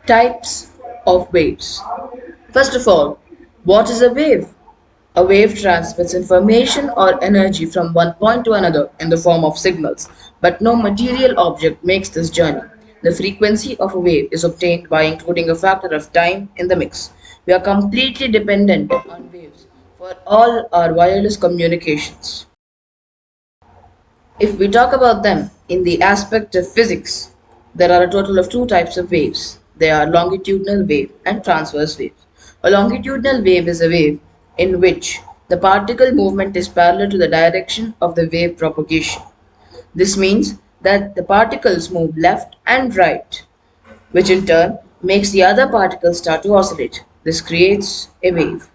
Types of waves. First of all, what is a wave? A wave transmits information or energy from one point to another in the form of signals, but no material object makes this journey. The frequency of a wave is obtained by including a factor of time in the mix. We are completely dependent on waves for all our wireless communications. If we talk about them in the aspect of physics, there are a total of two types of waves. They are longitudinal wave and transverse wave. A longitudinal wave is a wave in which the particle movement is parallel to the direction of the wave propagation. This means that the particles move left and right, which in turn makes the other particles start to oscillate. This creates a wave.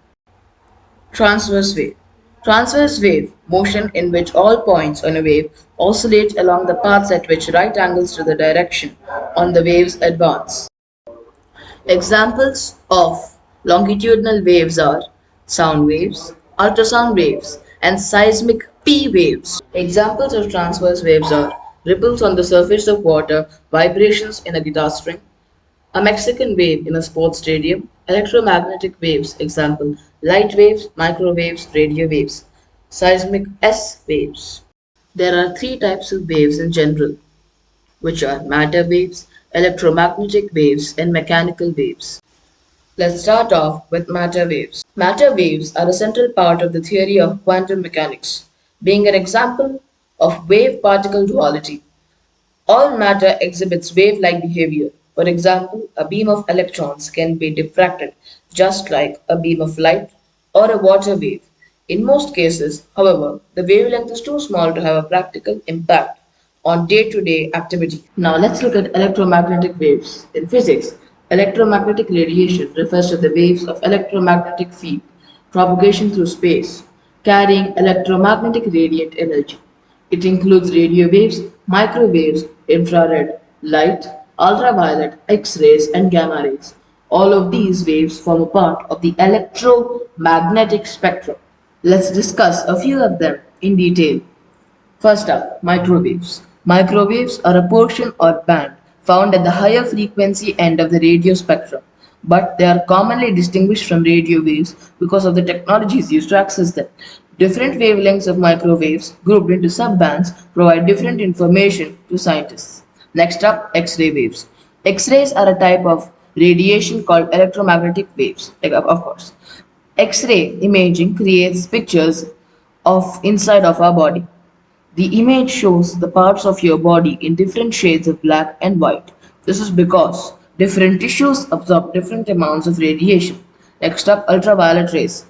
Transverse wave. Transverse wave, motion in which all points on a wave oscillate along the paths at which right angles to the direction on the waves advance. Examples of longitudinal waves are sound waves, ultrasound waves, and seismic P waves. Examples of transverse waves are ripples on the surface of water, vibrations in a guitar string, a Mexican wave in a sports stadium, electromagnetic waves, example, light waves, microwaves, radio waves, seismic S waves. There are three types of waves in general, which are matter waves, electromagnetic waves, and mechanical waves. Let's start off with matter waves. Matter waves are a central part of the theory of quantum mechanics, being an example of wave particle duality. All matter exhibits wave-like behavior. For example, a beam of electrons can be diffracted just like a beam of light or a water wave. In most cases, however, the wavelength is too small to have a practical impact on day-to-day activity. Now let's look at electromagnetic waves. In physics, electromagnetic radiation refers to the waves of electromagnetic field propagation through space, carrying electromagnetic radiant energy. It includes radio waves, microwaves, infrared, light, ultraviolet, X-rays, and gamma rays. All of these waves form a part of the electromagnetic spectrum. Let's discuss a few of them in detail. First up, microwaves. Microwaves are a portion or band found at the higher frequency end of the radio spectrum, but they are commonly distinguished from radio waves because of the technologies used to access them. Different wavelengths of microwaves, grouped into subbands, provide different information to scientists. Next up, X-ray waves. X-rays are a type of radiation called electromagnetic waves, of course. X-ray imaging creates pictures of inside of our body. The image shows the parts of your body in different shades of black and white. This is because different tissues absorb different amounts of radiation. Next up, ultraviolet rays.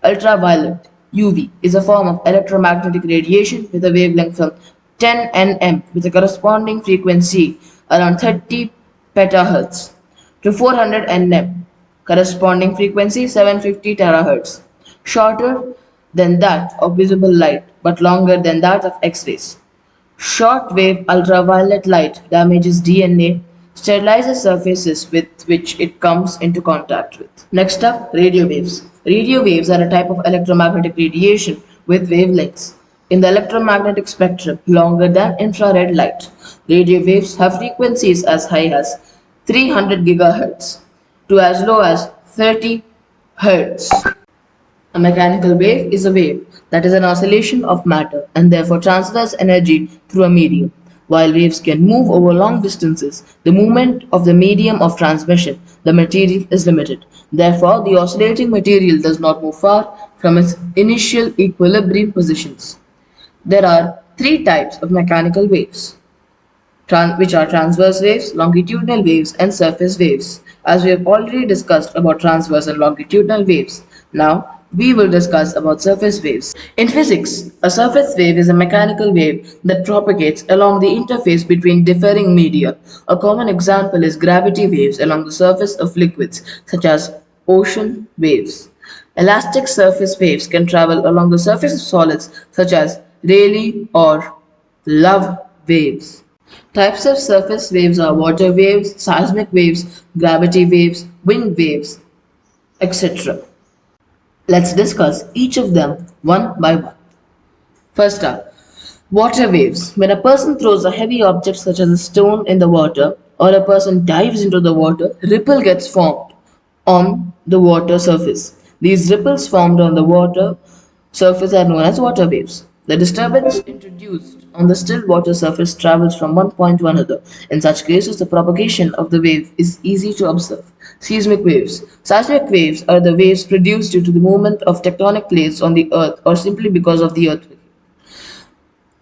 Ultraviolet UV is a form of electromagnetic radiation with a wavelength from 10 nm with a corresponding frequency around 30 petahertz to 400 nm, corresponding frequency 750 terahertz. Shorter than that of visible light but longer than that of X-rays. Short-wave ultraviolet light damages DNA, sterilizes surfaces with which it comes into contact with. Next up, radio waves. Radio waves are a type of electromagnetic radiation with wavelengths in the electromagnetic spectrum longer than infrared light. Radio waves have frequencies as high as 300 gigahertz to as low as 30 hertz. A mechanical wave is a wave that is an oscillation of matter and therefore transfers energy through a medium. While waves can move over long distances, the movement of the medium of transmission, the material, is limited. Therefore, the oscillating material does not move far from its initial equilibrium positions. There are three types of mechanical waves, which are transverse waves, longitudinal waves, and surface waves. As we have already discussed about transverse and longitudinal waves, now we will discuss about surface waves. In physics, a surface wave is a mechanical wave that propagates along the interface between differing media. A common example is gravity waves along the surface of liquids, such as ocean waves. Elastic surface waves can travel along the surface of solids, such as Rayleigh or Love waves. Types of surface waves are water waves, seismic waves, gravity waves, wind waves, etc. Let's discuss each of them one by one. First up, water waves. When a person throws a heavy object such as a stone in the water, or a person dives into the water, ripple gets formed on the water surface. These ripples formed on the water surface are known as water waves. The disturbance introduced on the still water surface travels from one point to another. In such cases, the propagation of the wave is easy to observe. Seismic waves. Seismic waves are the waves produced due to the movement of tectonic plates on the earth or simply because of the earthquake.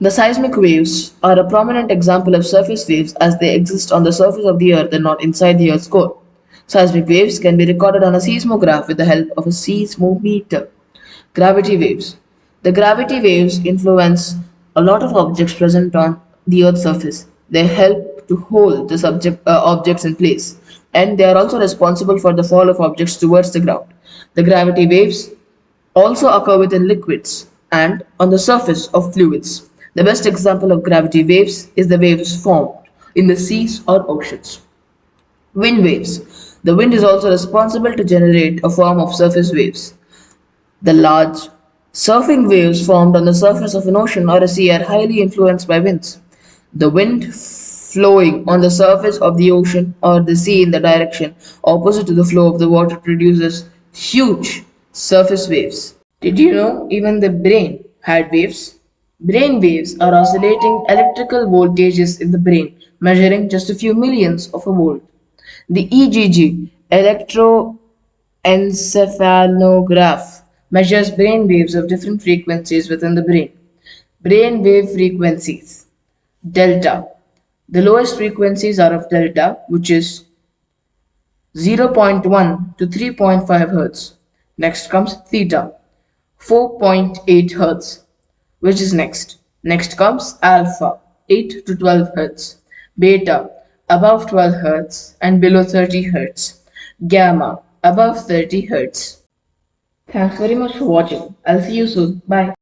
The seismic waves are a prominent example of surface waves as they exist on the surface of the earth and not inside the earth's core. Seismic waves can be recorded on a seismograph with the help of a seismometer. Gravity waves. The gravity waves influence a lot of objects present on the Earth's surface. They help to hold the objects in place, and they are also responsible for the fall of objects towards the ground. The gravity waves also occur within liquids and on the surface of fluids. The best example of gravity waves is the waves formed in the seas or oceans. Wind waves. The wind is also responsible to generate a form of surface waves. The large surfing waves formed on the surface of an ocean or a sea are highly influenced by winds. The wind flowing on the surface of the ocean or the sea in the direction opposite to the flow of the water produces huge surface waves. Did you know even the brain had waves? Brain waves are oscillating electrical voltages in the brain, measuring just a few millionths of a volt. The EGG, electroencephalograph, measures brain waves of different frequencies within the brain. Brain wave frequencies. Delta. The lowest frequencies are of delta, which is 0.1 to 3.5 Hz. Next comes theta, 4.8 Hz, which is next. Next comes alpha, 8 to 12 Hz. Beta, above 12 Hz and below 30 Hz. Gamma, above 30 Hz. Thanks very much for watching. I'll see you soon. Bye.